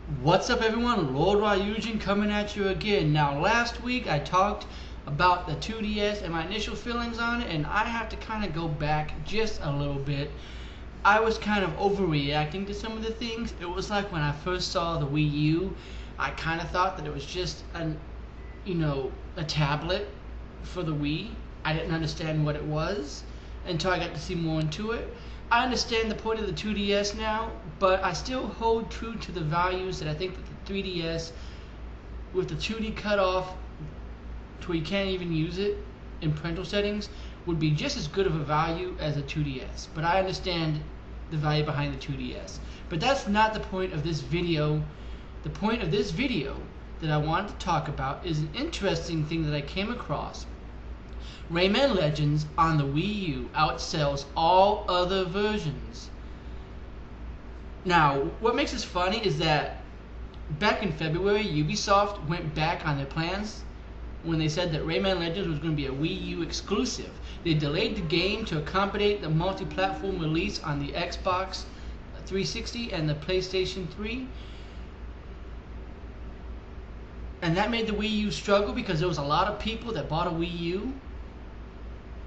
What's up, everyone? Lord Ryujin coming at you again. Now, last week I talked about the 2DS and my initial feelings on it, and I have to kind of go back just a little bit. I was kind of overreacting to some of the things. It was like when I first saw the Wii U, I kind of thought that it was just a tablet for the Wii. I didn't understand what it was until I got to see more into it. I understand the point of the 2DS now, but I still hold true to the values that I think that the 3DS, with the 2D cutoff to where you can't even use it in parental settings, would be just as good of a value as a 2DS. But I understand the value behind the 2DS. But that's not the point of this video. The point of this video that I wanted to talk about is an interesting thing that I came across. Rayman Legends on the Wii U outsells all other versions. Now, what makes this funny is that back in February, Ubisoft went back on their plans when they said that Rayman Legends was going to be a Wii U exclusive. They delayed the game to accommodate the multi-platform release on the Xbox 360 and the PlayStation 3. And that made the Wii U struggle because there was a lot of people that bought a Wii U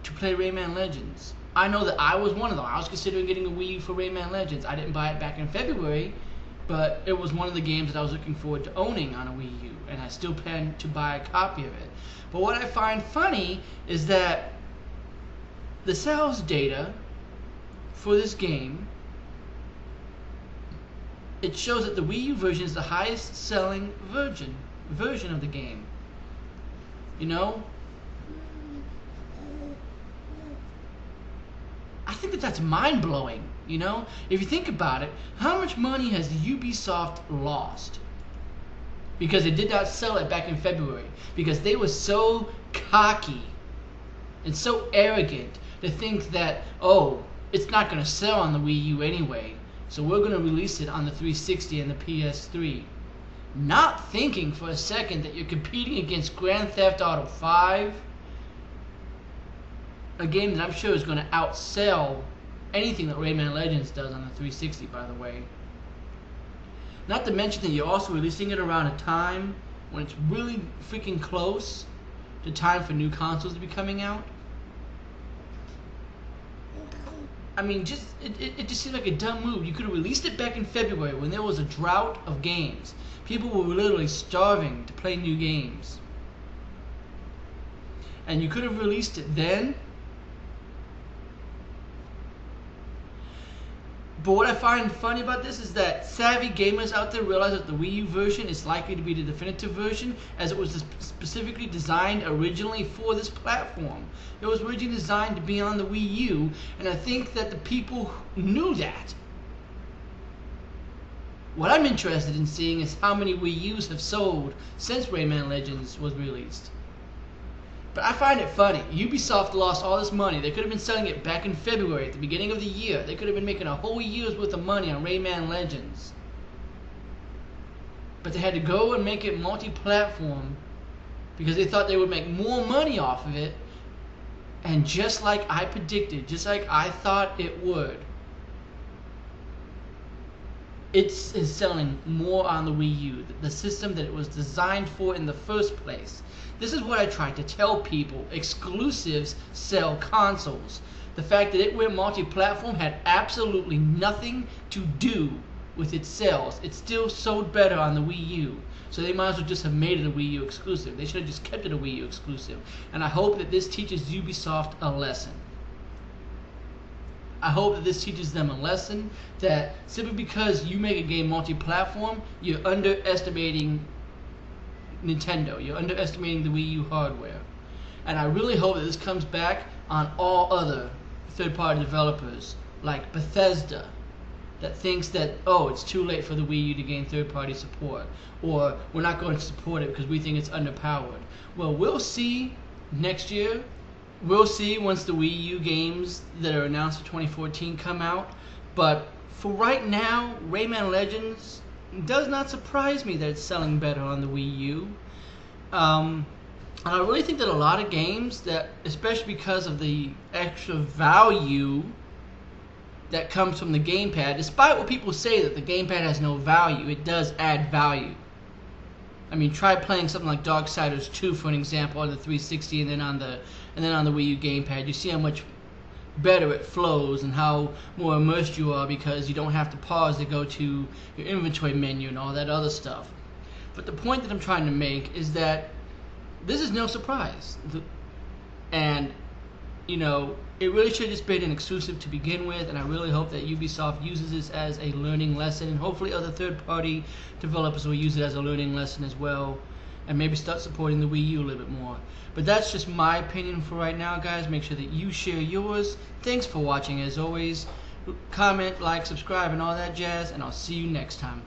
to play Rayman Legends. I know that I was one of them. I was considering getting a Wii U for Rayman Legends. I didn't buy it back in February, but it was one of the games that I was looking forward to owning on a Wii U, and I still plan to buy a copy of it. But what I find funny is that the sales data for this game, it shows that the Wii U version is the highest selling version of the game. You know? I think that that's mind-blowing, you know? If you think about it, how much money has Ubisoft lost? Because they did not sell it back in February. Because they were so cocky and so arrogant to think that, oh, it's not going to sell on the Wii U anyway, so we're going to release it on the 360 and the PS3. Not thinking for a second that you're competing against Grand Theft Auto 5, a game that I'm sure is going to outsell anything that Rayman Legends does on the 360, by the way. Not to mention that you're also releasing it around a time when it's really freaking close to time for new consoles to be coming out. I mean, it just seemed like a dumb move. You could have released it back in February when there was a drought of games. People were literally starving to play new games. And you could have released it then. But what I find funny about this is that savvy gamers out there realize that the Wii U version is likely to be the definitive version, as it was specifically designed originally for this platform. It was originally designed to be on the Wii U, and I think that the people knew that. What I'm interested in seeing is how many Wii U's have sold since Rayman Legends was released. But I find it funny. Ubisoft lost all this money. They could have been selling it back in February, at the beginning of the year. They could have been making a whole year's worth of money on Rayman Legends. But they had to go and make it multi-platform because they thought they would make more money off of it. And just like I predicted, just like I thought it would, it's selling more on the Wii U, the system that it was designed for in the first place. This is what I tried to tell people. Exclusives sell consoles. The fact that it went multi-platform had absolutely nothing to do with its sales. It still sold better on the Wii U. So they might as well just have made it a Wii U exclusive. They should have just kept it a Wii U exclusive. And I hope that this teaches Ubisoft a lesson. I hope that this teaches them a lesson that simply because you make a game multi-platform, you're underestimating Nintendo. You're underestimating the Wii U hardware. And I really hope that this comes back on all other third-party developers like Bethesda that thinks that, oh, it's too late for the Wii U to gain third-party support, or we're not going to support it because we think it's underpowered. Well, we'll see next year. We'll see once the Wii U games that are announced for 2014 come out. But for right now, Rayman Legends does not surprise me that it's selling better on the Wii U. And I really think that a lot of games that, especially because of the extra value that comes from the gamepad. Despite what people say that the gamepad has no value, it does add value. I mean, try playing something like Darksiders 2 for an example on the 360 and then on the Wii U gamepad. You see how much better it flows and how more immersed you are because you don't have to pause to go to your inventory menu and all that other stuff. But the point that I'm trying to make is that this is no surprise. And, you know, it really should have just been an exclusive to begin with, and I really hope that Ubisoft uses this as a learning lesson, and hopefully other third-party developers will use it as a learning lesson as well, and maybe start supporting the Wii U a little bit more. But that's just my opinion for right now, guys. Make sure that you share yours. Thanks for watching, as always. Comment, like, subscribe, and all that jazz, and I'll see you next time.